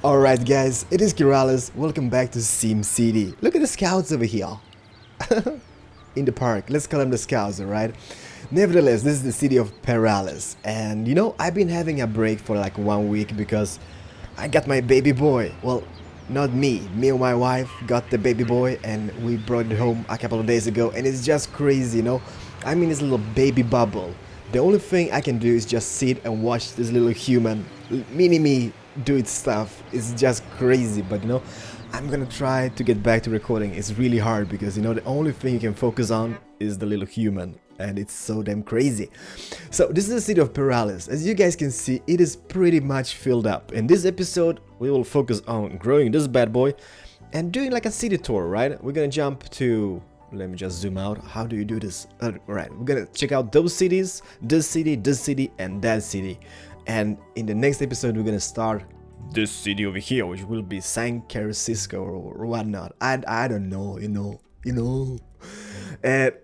Alright guys, it is Keralis. Welcome back to SimCity. Look at the scouts over here. In the park. Let's call them the scouts, alright? Nevertheless, this is the city of Keralis. And you know, I've been having a break for like 1 week because I got my baby boy. Well, not me. Me and my wife got the baby boy and we brought it home a couple of days ago. And it's just crazy, you know? I'm in this little baby bubble. The only thing I can do is just sit and watch this little human, mini-me, do its stuff. It's just crazy, but you know, I'm gonna try to get back to recording. It's really hard because you know the only thing you can focus on is the little human, and it's so damn crazy. So this is the city of Keralis. As you guys can see, it is pretty much filled up. In this episode we will focus on growing this bad boy and doing like a city tour, right? We're gonna jump to, let me just zoom out. How do you do this? Right, we're gonna check out those cities, this city, and that city. And in the next episode, we're gonna start this city over here, which will be San Francisco or whatnot. I don't know, you know.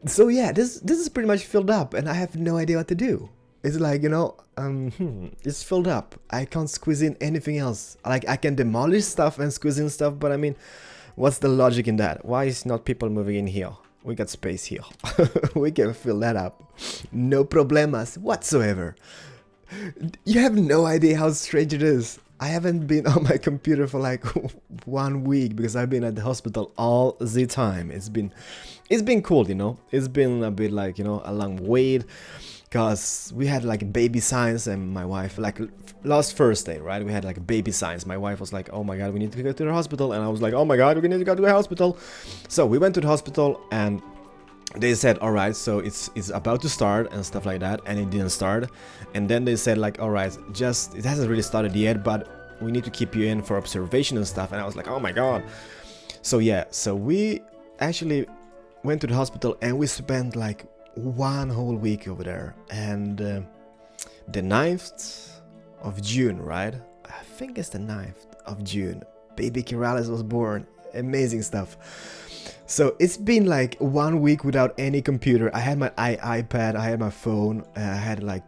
So yeah, this is pretty much filled up, and I have no idea what to do. It's like, you know, it's filled up. I can't squeeze in anything else. Like I can demolish stuff and squeeze in stuff, but I mean, what's the logic in that? Why is not people moving in here? We got space here. We can fill that up. No problemas whatsoever. You have no idea how strange it is. I haven't been on my computer for like 1 week because I've been at the hospital all the time. It's been cool, you know. It's been a bit like, you know, a long wait because we had like baby signs, and my wife, like last Thursday, right, we had like baby signs. My wife was like, oh my god, we need to go to the hospital, and I was like, oh my god, we need to go to the hospital. So we went to the hospital and they said, all right, so it's about to start and stuff like that, and it didn't start. And then they said like, all right, just it hasn't really started yet, but we need to keep you in for observation and stuff. And I was like, oh my god. So yeah, so we actually went to the hospital and we spent like 1 whole week over there. And the 9th of June, right? I think it's the 9th of June. Baby Keralis was born. Amazing stuff. So it's been like 1 week without any computer. I had my iPad, I had my phone, I had like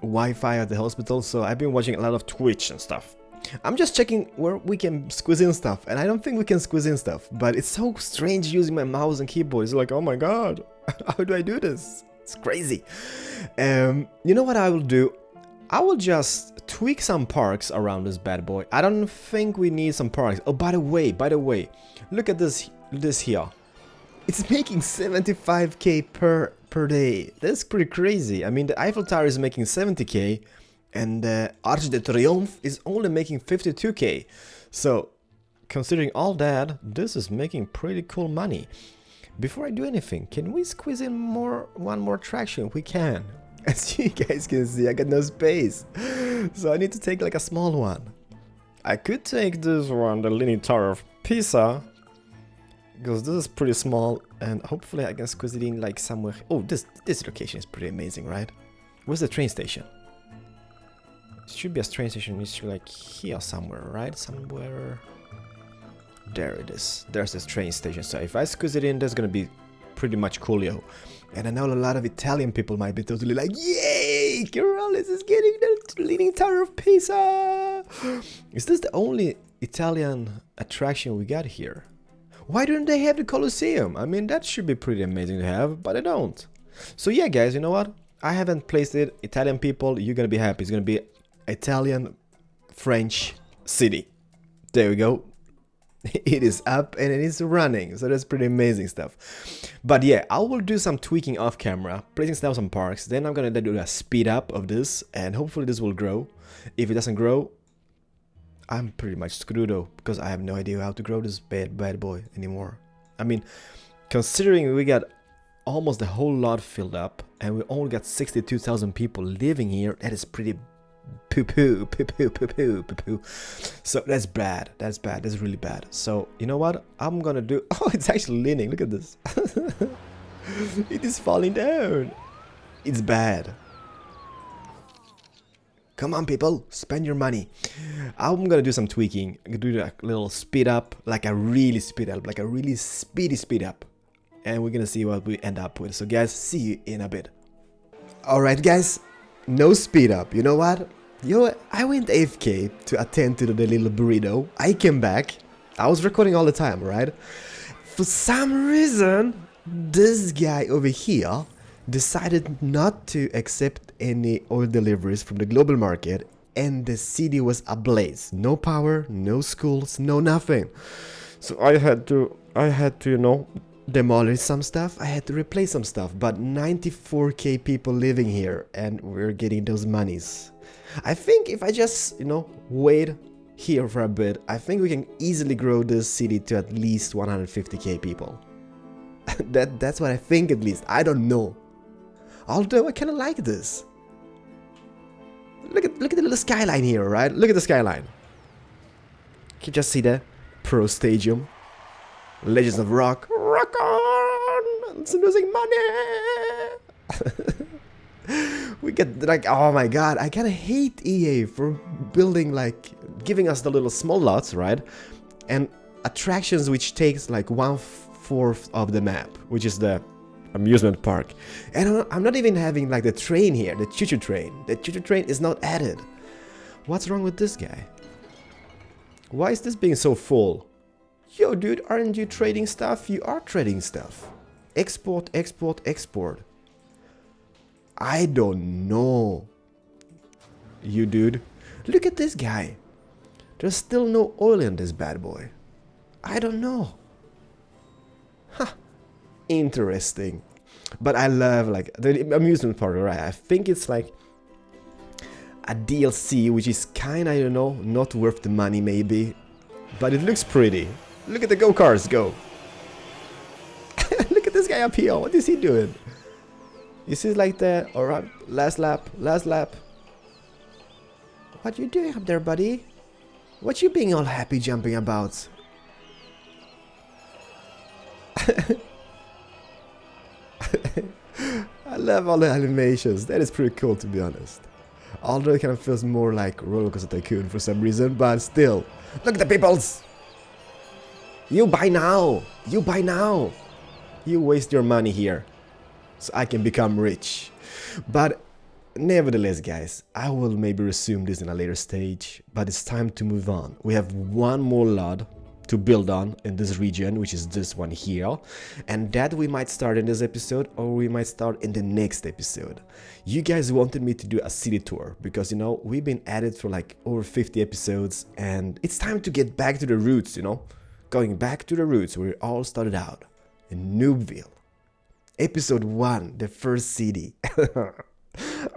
Wi-Fi at the hospital, so I've been watching a lot of Twitch and stuff. I'm just checking where we can squeeze in stuff, and I don't think we can squeeze in stuff, but it's so strange using my mouse and keyboard. It's like, oh my god, how do I do this? It's crazy. You know what I will do? I will just tweak some parks around this bad boy. I don't think we need some parks. Oh, by the way, look at this here. It's making 75k per day. That's pretty crazy. I mean, the Eiffel Tower is making 70k, and the Arch de Triomphe is only making 52k. So, considering all that, this is making pretty cool money. Before I do anything, can we squeeze in one more attraction? We can. As you guys can see, I got no space, so I need to take like a small one. I could take this one, the Leaning Tower of Pisa, because this is pretty small, and hopefully I can squeeze it in like somewhere. Oh, this location is pretty amazing, right? Where's the train station? It should be a train station. It's like here somewhere, right? Somewhere. There it is. There's this train station. So if I squeeze it in, that's gonna be pretty much coolio. And I know a lot of Italian people might be totally like, yay! Keralis is getting the Leaning Tower of Pisa! Is this the only Italian attraction we got here? Why don't they have the Colosseum? I mean, that should be pretty amazing to have, but they don't. So yeah, guys, you know what? I haven't placed it. Italian people, you're gonna be happy. It's gonna be Italian French city. There we go. It is up and it is running, so that's pretty amazing stuff. But yeah, I will do some tweaking off camera, placing down some parks. Then I'm gonna do a speed up of this, and hopefully this will grow. If it doesn't grow, I'm pretty much screwed though, because I have no idea how to grow this bad boy anymore. I mean, considering we got almost the whole lot filled up and we only got 62,000 people living here, that is pretty poo-poo. So that's bad, that's really bad. So you know what I'm gonna do? Oh, it's actually leaning, look at this. It is falling down. It's bad. Come on, people, spend your money. I'm gonna do some tweaking. I'm gonna do a little speed up, like a really speed up, like a really speedy speed up. And we're gonna see what we end up with. So guys, see you in a bit. Alright guys, no speed up. You know what? Yo, I went AFK to attend to the little burrito. I came back. I was recording all the time, right? For some reason, this guy over here decided not to accept any oil deliveries from the global market, and the city was ablaze. No power, no schools, no nothing. So I had to, you know, demolish some stuff. I had to replace some stuff. But 94k people living here, and we're getting those monies. I think if I just, you know, wait here for a bit, I think we can easily grow this city to at least 150k people. That's what I think, at least. I don't know. Although I kind of like this. Look at the little skyline here, right? Look at the skyline. Can you just see the Pro Stadium? Legends of Rock. Rock on! It's losing money! We get like, oh my god, I kind of hate EA for building like, giving us the little small lots, right? And attractions which takes like 1/4 of the map, which is the amusement park. And I'm not even having like the train here, the choo-choo train. The choo-choo train is not added. What's wrong with this guy? Why is this being so full? Yo, dude, aren't you trading stuff? You are trading stuff. Export, export, export. I don't know. You, dude. Look at this guy. There's still no oil in this bad boy. I don't know. Huh. Interesting. But I love like the amusement park, right? I think it's like a DLC which is kinda, you know, not worth the money maybe. But it looks pretty. Look at the go-karts go. Look at this guy up here. What is he doing? This is like the, alright, last lap, last lap. What you doing up there, buddy? What you being all happy jumping about? I love all the animations. That is pretty cool, to be honest. Although it kind of feels more like Roller Coaster Tycoon for some reason, but still. Look at the peoples! You buy now! You buy now! You waste your money here, so I can become rich. But nevertheless, guys, I will maybe resume this in a later stage, but it's time to move on. We have one more lot to build on in this region, which is this one here, and that we might start in this episode, or we might start in the next episode. You guys wanted me to do a city tour because, you know, we've been at it for like over 50 episodes, and it's time to get back to the roots, you know, going back to the roots where it all started out in Noobville. Episode 1, the first city.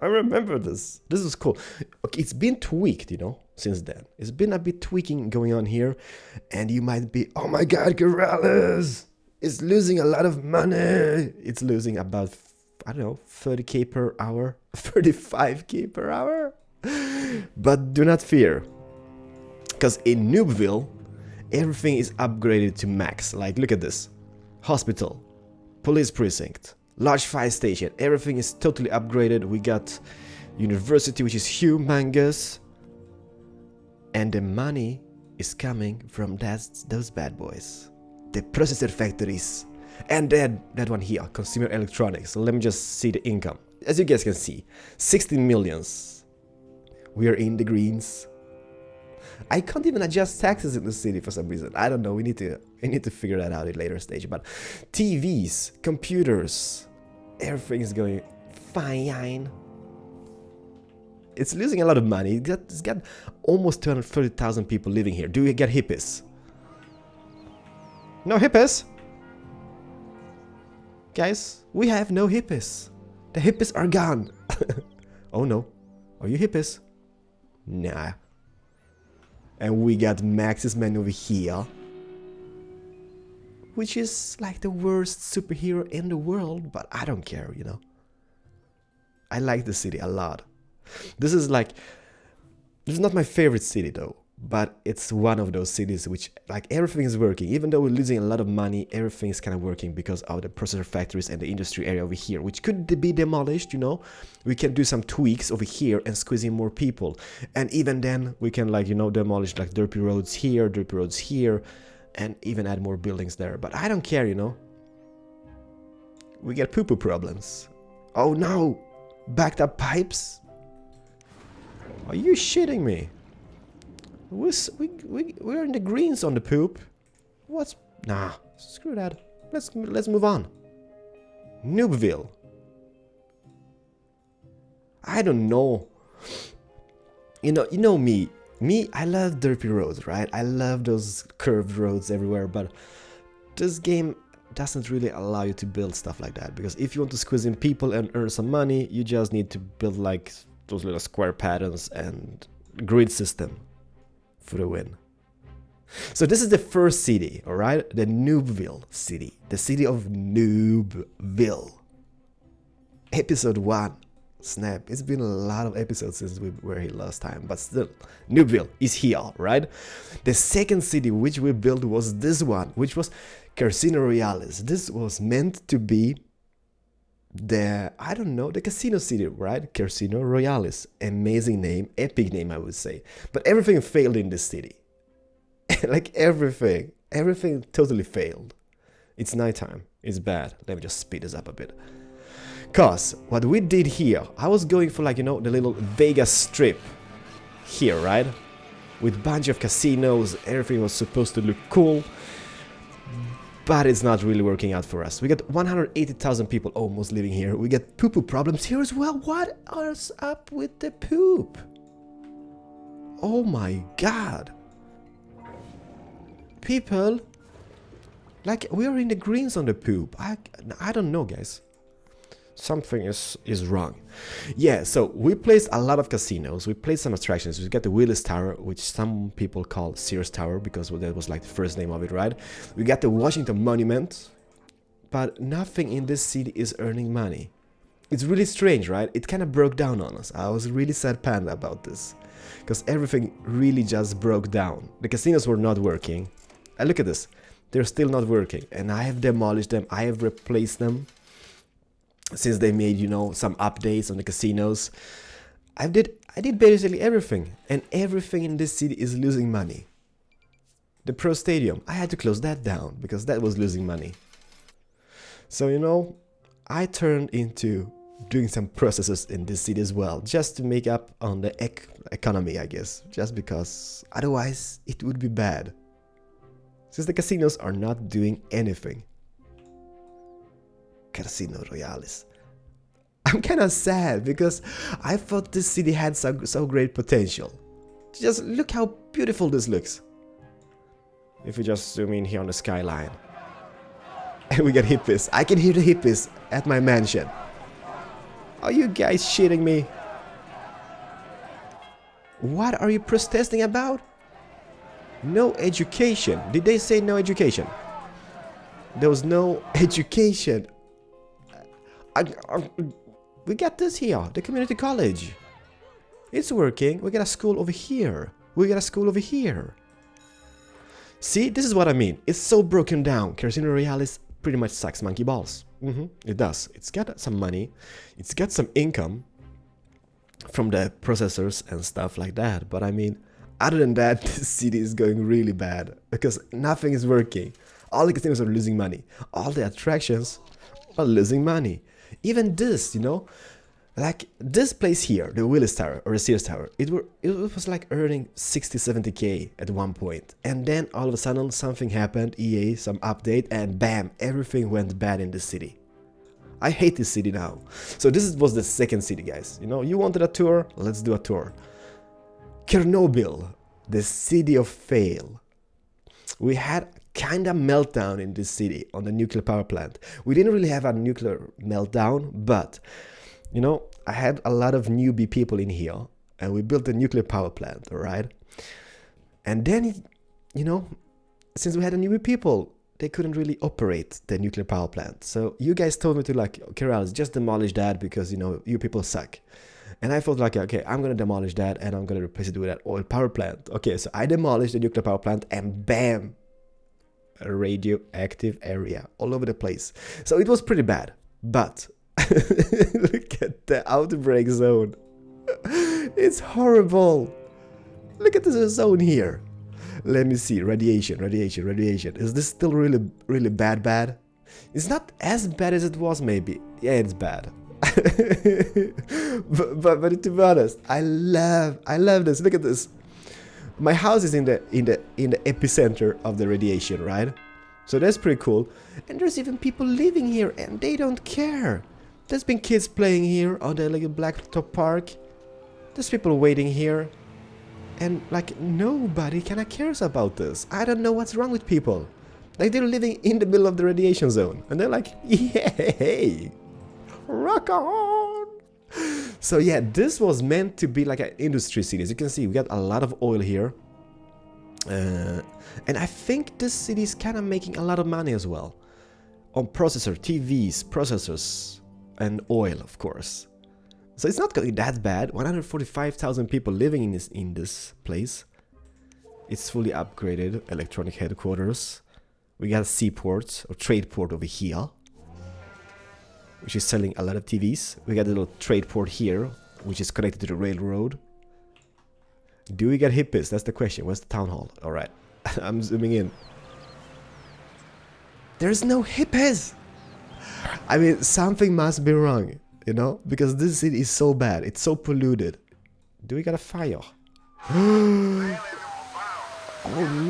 I remember this. This was cool. Okay, it's been tweaked, you know, since then. It's been a bit tweaking going on here. And you might be, oh my god, Keralis is losing a lot of money. It's losing about, I don't know, 30k per hour, 35k per hour. But do not fear. Because in Noobville, everything is upgraded to max. Like, look at this. Hospital, police precinct, large fire station, everything is totally upgraded. We got university, which is humongous, and the money is coming from those bad boys, the processor factories, and then that one here, consumer electronics. So let me just see the income. As you guys can see, 16 millions. We are in the greens. I can't even adjust taxes in the city for some reason. I don't know. We need to figure that out at a later stage. But TVs, computers, everything is going fine. It's losing a lot of money. It's got almost 230,000 people living here. Do we get hippies? No hippies? Guys, we have no hippies. The hippies are gone. Oh no. Are you hippies? Nah. And we got Max's man over here, which is like the worst superhero in the world, but I don't care, you know. I like the city a lot. This is not my favorite city though, but it's one of those cities which like everything is working. Even though we're losing a lot of money, everything is kind of working because of the processor factories and the industry area over here, which could be demolished, you know. We can do some tweaks over here and squeeze in more people. And even then we can, like, you know, demolish like derpy roads here, and even add more buildings there. But I don't care, you know. We get poo-poo problems. Oh no! Backed up pipes? Are you shitting me? We're in the greens on the poop. What's... Nah, screw that. Let's move on. Noobville. I don't know. You know me. I love derpy roads, right? I love those curved roads everywhere, but this game doesn't really allow you to build stuff like that, because if you want to squeeze in people and earn some money, you just need to build like those little square patterns and grid system for the win. So this is the first city, alright? The Noobville city. The city of Noobville. Episode 1. Snap, it's been a lot of episodes since we were here last time, but still, Noobville is here, right? The second city which we built was this one, which was Casino Royales. This was meant to be the, I don't know, the casino city, right? Casino Royales. Amazing name, epic name, I would say. But everything failed in this city. Like everything totally failed. It's nighttime, it's bad. Let me just speed this up a bit. Cause what we did here, I was going for like, you know, the little Vegas strip here, right? With bunch of casinos, everything was supposed to look cool. But it's not really working out for us. We got 180,000 people almost living here. We get poo-poo problems here as well. What is up with the poop? Oh my god. People, like, we are in the greens on the poop. I don't know, guys. Something is wrong. Yeah, so we placed a lot of casinos. We placed some attractions. We got the Willis Tower, which some people call Sears Tower, because that was like the first name of it, right? We got the Washington Monument, but nothing in this city is earning money. It's really strange, right? It kind of broke down on us. I was really sad panda about this, because everything really just broke down. The casinos were not working. And look at this. They're still not working, and I have demolished them. I have replaced them. Since they made, you know, some updates on the casinos, I did basically everything, and everything in this city is losing money. The Pro Stadium, I had to close that down because that was losing money. So, you know, I turned into doing some processes in this city as well, just to make up on the economy, I guess, just because otherwise it would be bad. Since the casinos are not doing anything. Casino Royales. I'm kind of sad because I thought this city had so great potential. Just look how beautiful this looks. If we just zoom in here on the skyline. And we got hippies. I can hear the hippies at my mansion. Are you guys shitting me? What are you protesting about? No education. Did they say no education? There was no education. We got this here, the community college. It's working. We got a school over here. We got a school over here. See, this is what I mean. It's so broken down. Casino Royales pretty much sucks monkey balls. It does. It's got some money. It's got some income from the processors and stuff like that. But I mean, other than that, this city is going really bad because nothing is working. All the casinos are losing money. All the attractions are losing money. Even this, you know, like this place here, the Willis Tower or the Sears Tower, it was like earning 60-70k at one point. And then all of a sudden something happened, EA, some update, and bam, everything went bad in the city. I hate this city now. So this was the second city, guys. You know, you wanted a tour? Let's do a tour. Chernobyl, the city of fail. We had kind of meltdown in this city on the nuclear power plant. We didn't really have a nuclear meltdown, but you know, I had a lot of newbie people in here and we built a nuclear power plant, all right? And then, you know, since we had a newbie people, they couldn't really operate the nuclear power plant. So you guys told me to like, Keralis, just demolish that because, you know, you people suck. And I thought like, okay, I'm going to demolish that and I'm going to replace it with that oil power plant. Okay, so I demolished the nuclear power plant and bam, a radioactive area all over the place. So it was pretty bad, but look at the Outbreak Zone. It's horrible. Look at this zone here. Let me see, radiation. Is this still really bad? It's not as bad as it was maybe. Yeah, it's bad. but to be honest, I love this. Look at this. My house is in the epicenter of the radiation, right? So that's pretty cool. And there's even people living here and they don't care. There's been kids playing here on the like blacktop park. There's people waiting here. And like nobody kinda cares about this. I don't know what's wrong with people. Like they're living in the middle of the radiation zone. And they're like, yay! Rock on! So yeah, this was meant to be like an industry city. As you can see, we got a lot of oil here. And I think this city is kind of making a lot of money as well. On processor, TVs, processors, and oil, of course. So it's not going that bad. 145,000 people living in this place. It's fully upgraded, electronic headquarters. We got a seaport, or trade port over here, which is selling a lot of TVs. We got a little trade port here, which is connected to the railroad. Do we get hippies? That's the question. Where's the town hall? Alright, I'm zooming in. There's no hippies! I mean, something must be wrong, you know? Because this city is so bad. It's so polluted. Do we got a fire? Oh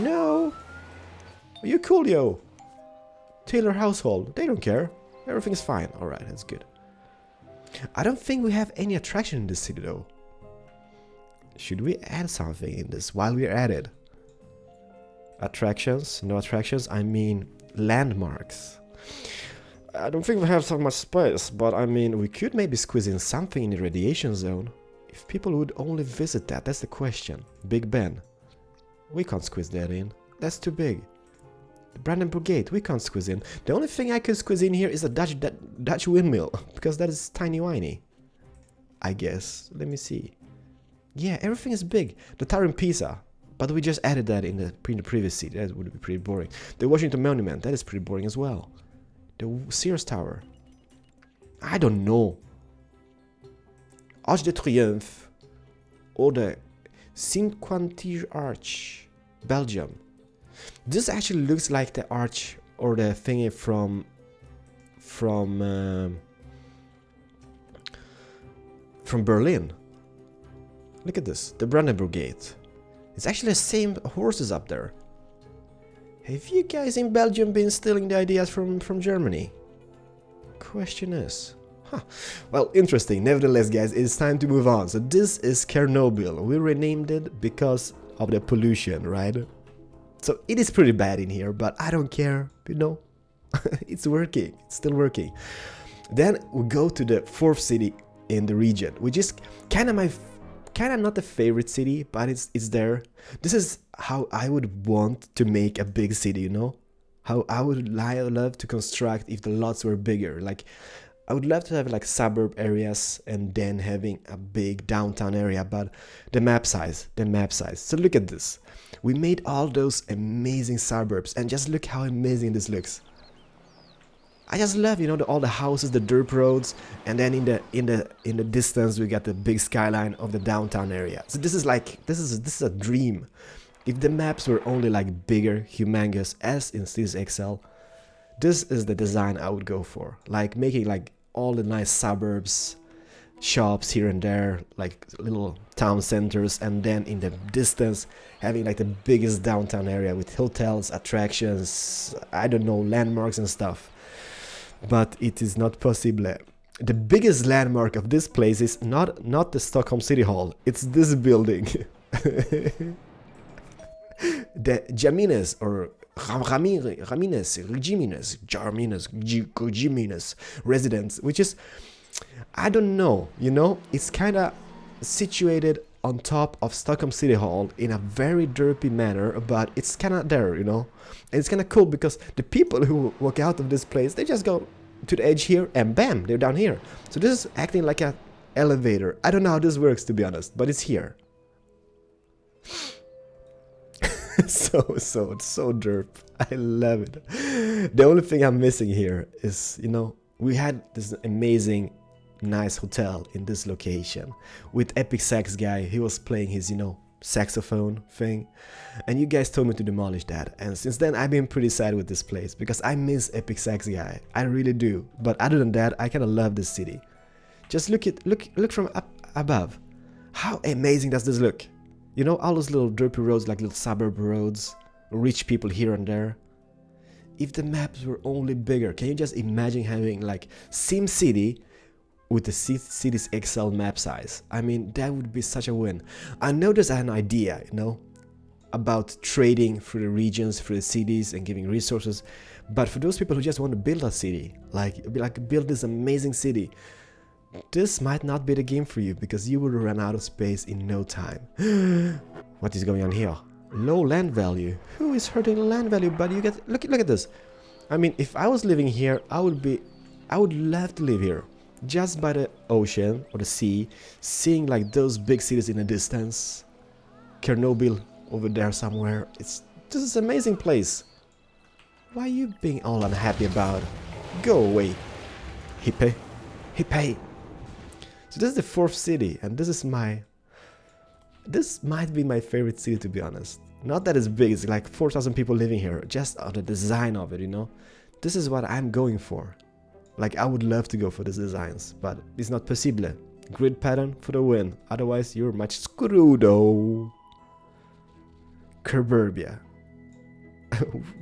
no! Are you cool, yo? Taylor household. They don't care. Everything's fine. Alright, that's good. I don't think we have any attraction in this city though. Should we add something in this while we're at it? Attractions? No attractions? I mean landmarks. I don't think we have so much space, but I mean we could maybe squeeze in something in the radiation zone. If people would only visit that, that's the question. Big Ben. We can't squeeze that in. That's too big. The Brandenburg Gate, we can't squeeze in. The only thing I could squeeze in here is a Dutch windmill, because that is tiny-whiny. I guess. Let me see. Yeah, everything is big. The Tower in Pisa, but we just added that in the previous city. That would be pretty boring. The Washington Monument, that is pretty boring as well. The Sears Tower. I don't know. Arch de Triomphe. Or the Cinquantige Arch. Belgium. This actually looks like the arch or the thingy from Berlin. Look at this, the Brandenburg Gate. It's actually the same horses up there. Have you guys in Belgium been stealing the ideas from Germany? Question is, well, interesting. Nevertheless, guys, it's time to move on. So this is Chernobyl. We renamed it because of the pollution, right? So it is pretty bad in here, but I don't care, you know. It's working, it's still working. Then we go to the fourth city in the region, which is kind of not the favorite city, but it's there. This is how I would want to make a big city, you know. How I would love to construct if the lots were bigger. Like I would love to have like suburb areas and then having a big downtown area, but the map size. So look at this. We made all those amazing suburbs and just look how amazing this looks. I just love, you know, all the houses, the dirt roads, and then in the distance we got the big skyline of the downtown area. So this is a dream. If the maps were only like bigger, humongous as in Cities XL, this is the design I would go for. Like making like all the nice suburbs, shops here and there, like little town centers, and then in the distance having like the biggest downtown area with hotels, attractions, I don't know, landmarks and stuff. But it is not possible. The biggest landmark of this place is not the Stockholm City Hall, it's this building. The Jamines or Ramines residence, which is, I don't know, you know, it's kind of situated on top of Stockholm City Hall in a very derpy manner, but it's kind of there, you know, and it's kind of cool because the people who walk out of this place, they just go to the edge here and bam, they're down here. So this is acting like an elevator. I don't know how this works, to be honest, but it's here. so derp. I love it. The only thing I'm missing here is, you know, we had this amazing nice hotel in this location with Epic Sax guy. He was playing his, you know, saxophone thing, and you guys told me to demolish that, and since then I've been pretty sad with this place because I miss Epic Sax guy. I really do. But other than that, I kind of love this city. Just look from up above. How amazing does this look? You know, all those little derpy roads, like little suburb roads, rich people here and there. If the maps were only bigger, can you just imagine having like SimCity with the city's Excel map size? I mean, that would be such a win. I know there's an idea, you know, about trading through the regions, through the cities and giving resources. But for those people who just want to build a city, like build this amazing city, this might not be the game for you, because you will run out of space in no time. What is going on here? Low land value. Who is hurting the land value? But you get look at this. I mean, if I was living here, I would love to live here, just by the ocean or the sea, seeing like those big cities in the distance. Chernobyl over there somewhere. This is an amazing place. Why are you being all unhappy about? Go away, hippie. So this is the 4th city, and this might be my favorite city, to be honest. Not that it's big, it's like 4,000 people living here, just on the design of it, you know. This is what I'm going for. Like, I would love to go for these designs, but it's not possible. Grid pattern for the win, otherwise you're much screwed. Kerburbia.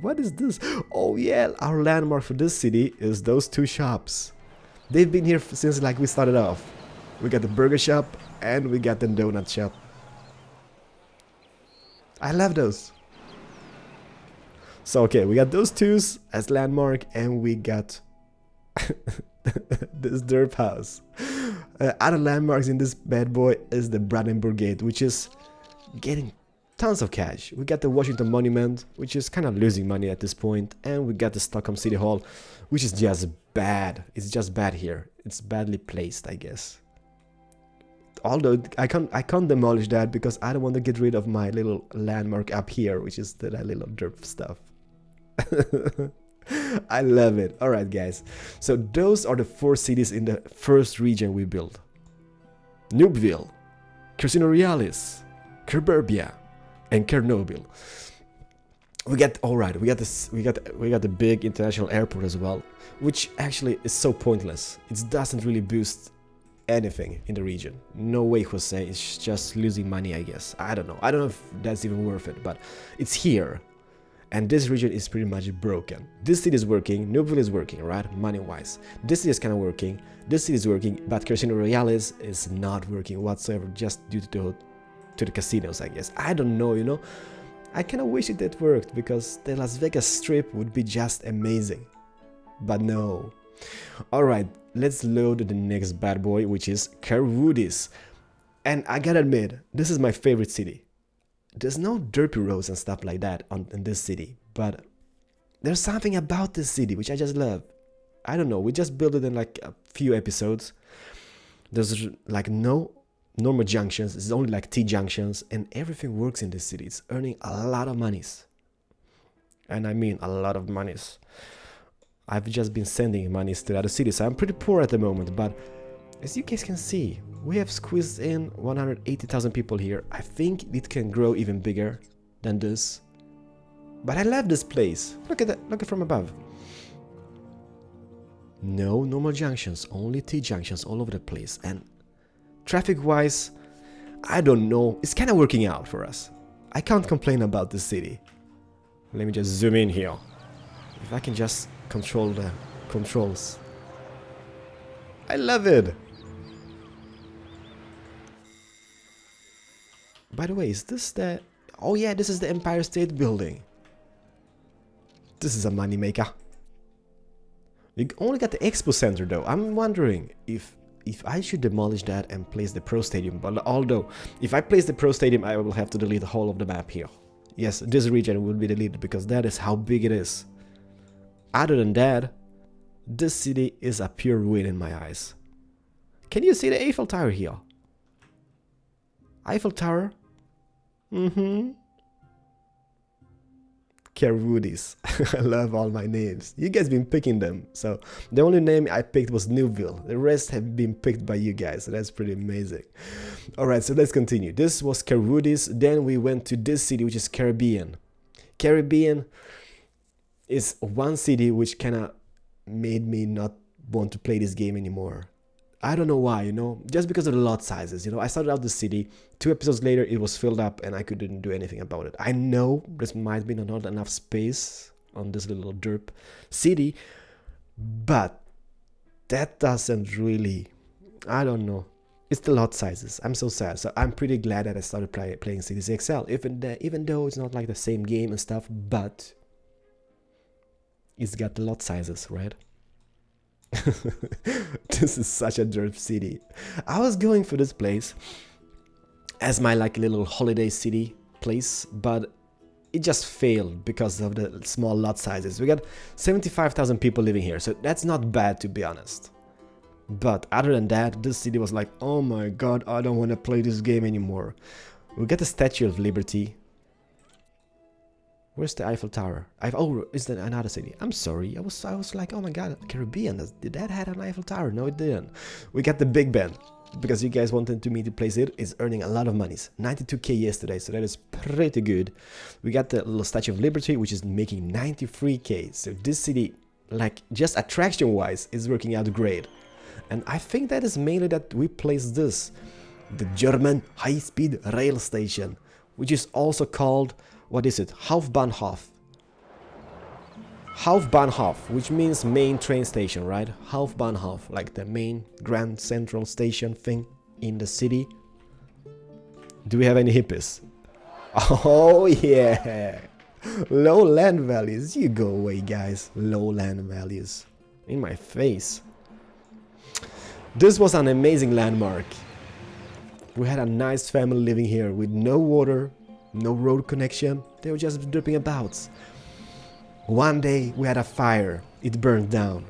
What is this? Oh yeah, our landmark for this city is those 2 shops. They've been here since like we started off. We got the burger shop and we got the donut shop. I love those. So okay, we got those 2s as landmark, and we got this derp house. Other landmarks in this bad boy is the Brandenburg Gate, which is getting tons of cash. We got the Washington Monument, which is kind of losing money at this point, and we got the Stockholm City Hall, which is just bad. It's just bad here. It's badly placed, I guess. Although I can't demolish that, because I don't want to get rid of my little landmark up here, which is that little derp stuff. I love it. Alright guys, so those are the 4 cities in the first region we built. Noobville, Casino Realis, Kerburbia, and Chernobyl. We got the big international airport as well, which actually is so pointless. It doesn't really boost anything in the region. No way, Jose. It's just losing money, I guess. I don't know if that's even worth it, but it's here. And this region is pretty much broken. This city is working, Noobville is working, right? Money-wise. This city is kind of working, this city is working, but Casino Realis is not working whatsoever, just due to the casinos, I guess. I don't know, you know? I kind of wish it worked, because the Las Vegas Strip would be just amazing. But no. Alright, let's load the next bad boy, which is Keralis. And I gotta admit, this is my favorite city. There's no derpy roads and stuff like that in this city, but there's something about this city which I just love. I don't know, we just built it in like a few episodes. There's like no normal junctions, it's only like T junctions, and everything works in this city. It's earning a lot of monies. And I mean a lot of monies. I've just been sending monies to the other cities, so I'm pretty poor at the moment, but as you guys can see, we have squeezed in 180,000 people here. I think it can grow even bigger than this. But I love this place. Look at that, look at from above. No normal junctions, only T junctions all over the place. And traffic-wise, I don't know, it's kind of working out for us. I can't complain about this city. Let me just zoom in here. If I can just control the controls. I love it. By the way, is this the... Oh yeah, this is the Empire State Building. This is a moneymaker. We only got the Expo Center though. I'm wondering if I should demolish that and place the Pro Stadium. But although, if I place the Pro Stadium, I will have to delete the whole of the map here. Yes, this region will be deleted because that is how big it is. Other than that, this city is a pure win in my eyes. Can you see the Eiffel Tower here? Eiffel Tower? Keralis. I love all my names. You guys been picking them. So the only name I picked was Noobville. The rest have been picked by you guys. So that's pretty amazing. Alright, so let's continue. This was Keralis. Then we went to this city, which is Caribbean. Caribbean is one city which kind of made me not want to play this game anymore. I don't know why, you know, just because of the lot sizes. You know, I started out the city, 2 episodes later it was filled up and I couldn't do anything about it. I know there might be not enough space on this little derp city, but that doesn't really, I don't know. It's the lot sizes. I'm so sad. So I'm pretty glad that I started playing Cities XL, even though it's not like the same game and stuff, but it's got the lot sizes, right? This is such a derp city. I was going for this place as my like little holiday city place, but it just failed because of the small lot sizes. We got 75,000 people living here, so that's not bad, to be honest. But other than that, this city was like, oh my god, I don't want to play this game anymore. We got the Statue of Liberty. Where's the Eiffel Tower? Oh, is that another city? I'm sorry. I was like, oh my god, Caribbean. Did that have an Eiffel Tower? No, it didn't. We got the Big Ben. Because you guys wanted me to place it. It's earning a lot of money. 92k yesterday, so that is pretty good. We got the little Statue of Liberty, which is making 93k. So this city, like, just attraction-wise, is working out great. And I think that is mainly that we placed this. The German high-speed rail station. Which is also called... What is it? Hauptbahnhof. Hauptbahnhof, which means main train station, right? Hauptbahnhof, like the main grand central station thing in the city. Do we have any hippies? Oh yeah! Low land values. You go away, guys. Low land values. In my face. This was an amazing landmark. We had a nice family living here with no water, no road connection, they were just dripping about. One day we had a fire, it burned down.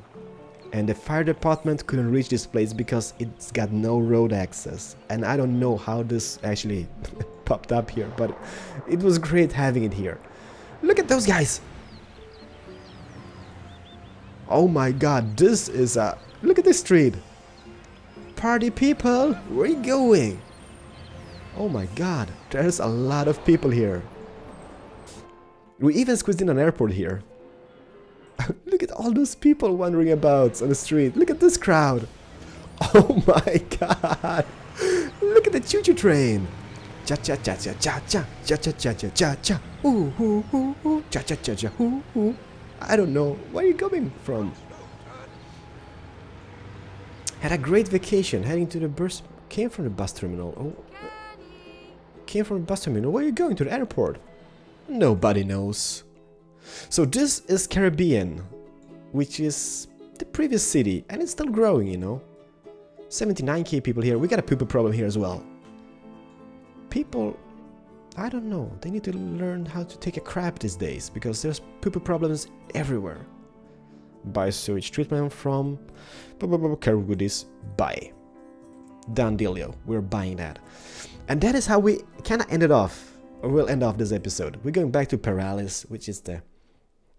And the fire department couldn't reach this place because it's got no road access. And I don't know how this actually popped up here, but it was great having it here. Look at those guys! Oh my god, this is a... Look at this street! Party people, where are you going? Oh my god, there's a lot of people here. We even squeezed in an airport here. Look at all those people wandering about on the street. Look at this crowd. Oh my god. Look at the choo-choo train. Cha cha cha cha cha cha cha cha cha cha cha cha. Ooh ooh ooh ooh cha cha cha cha ooh ooh. I don't know. Where are you coming from? Had a great vacation heading to the bus. Came from the bus terminal. Oh. Came from the bus terminal. Where are you going? To the airport? Nobody knows. So this is Caribbean, which is the previous city, and it's still growing, you know. 79k people here. We got a pooper problem here as well. People, I don't know, they need to learn how to take a crap these days, because there's pooper problems everywhere. Buy sewage treatment from Keralis. Buy. Done dealio. We're buying that. And that is how we kind of ended off, or we'll end off this episode. We're going back to Keralis, which is the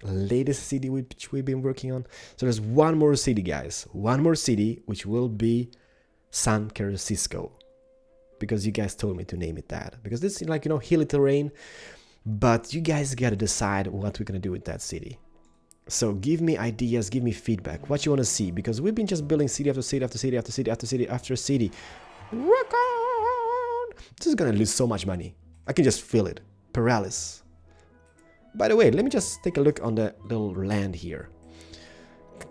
latest city which we've been working on. So there's one more city, guys. One more city, which will be San Francisco. Because you guys told me to name it that. Because this is like, you know, hilly terrain. But you guys gotta decide what we're gonna do with that city. So give me ideas, give me feedback. What you wanna see. Because we've been just building city after city after city after city after city after city. This is gonna lose so much money. I can just feel it. Keralis. By the way, let me just take a look on the little land here.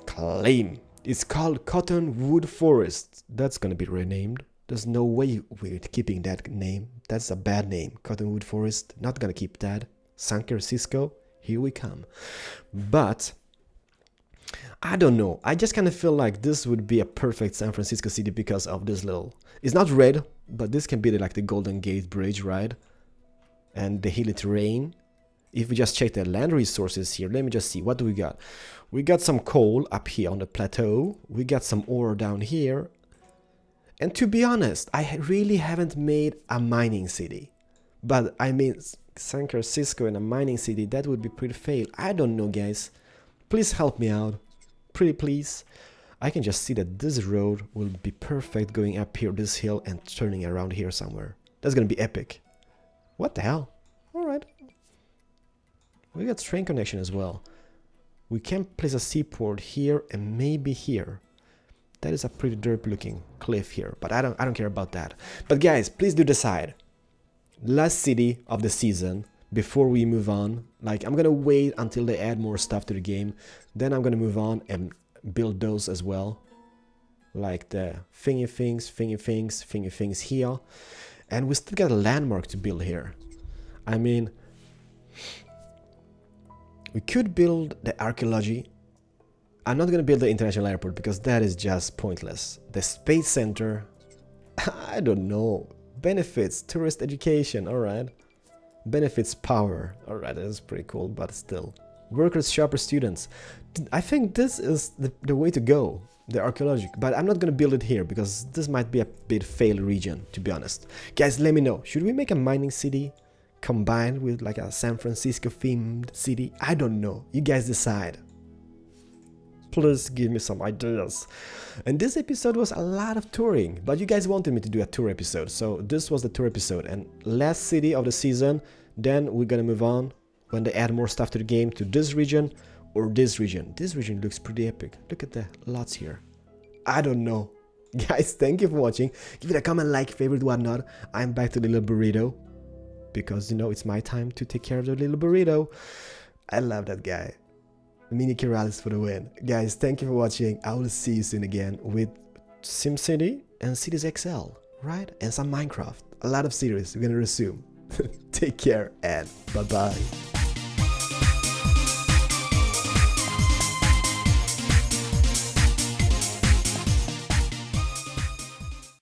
Claim. It's called Cottonwood Forest. That's gonna be renamed. There's no way we're keeping that name. That's a bad name. Cottonwood Forest. Not gonna keep that. San Francisco. Here we come. But I don't know. I just kind of feel like this would be a perfect San Francisco city because of this little... It's not red, but this can be like the Golden Gate Bridge, right? And the hilly terrain. If we just check the land resources here, let me just see. What do we got? We got some coal up here on the plateau. We got some ore down here. And to be honest, I really haven't made a mining city. But I mean, San Francisco and a mining city, that would be pretty fail. I don't know, guys. Please help me out. Pretty please. I can just see that this road will be perfect going up here this hill and turning around here somewhere. That's gonna be epic. What the hell? Alright. We got train connection as well. We can place a seaport here and maybe here. That is a pretty derp looking cliff here, but I don't care about that. But guys, please do decide. Last city of the season before we move on. Like, I'm gonna wait until they add more stuff to the game, then I'm gonna move on and build those as well, like the thingy things here. And we still got a landmark to build here. I mean, we could build the archaeology. I'm not gonna build the international airport because that is just pointless. The space center, I don't know. Benefits, tourist education, alright. Benefits power, alright, that is pretty cool, but still. Workers, shoppers, students. I think this is the way to go, the archaeology. But I'm not gonna build it here because this might be a bit failed region, to be honest. Guys, let me know. Should we make a mining city combined with like a San Francisco themed city? I don't know. You guys decide. Please give me some ideas. And this episode was a lot of touring, but you guys wanted me to do a tour episode, so this was the tour episode. And last city of the season, then we're gonna move on when they add more stuff to the game to this region or this region. This region looks pretty epic. Look at the lots here. I don't know. Guys, thank you for watching. Give it a comment, like, favorite, whatnot. I'm back to the little burrito because, you know, it's my time to take care of the little burrito. I love that guy. Mini Keralis for the win. Guys, thank you for watching. I will see you soon again with SimCity and Cities XL, right? And some Minecraft. A lot of series we're gonna resume. Take care and bye-bye.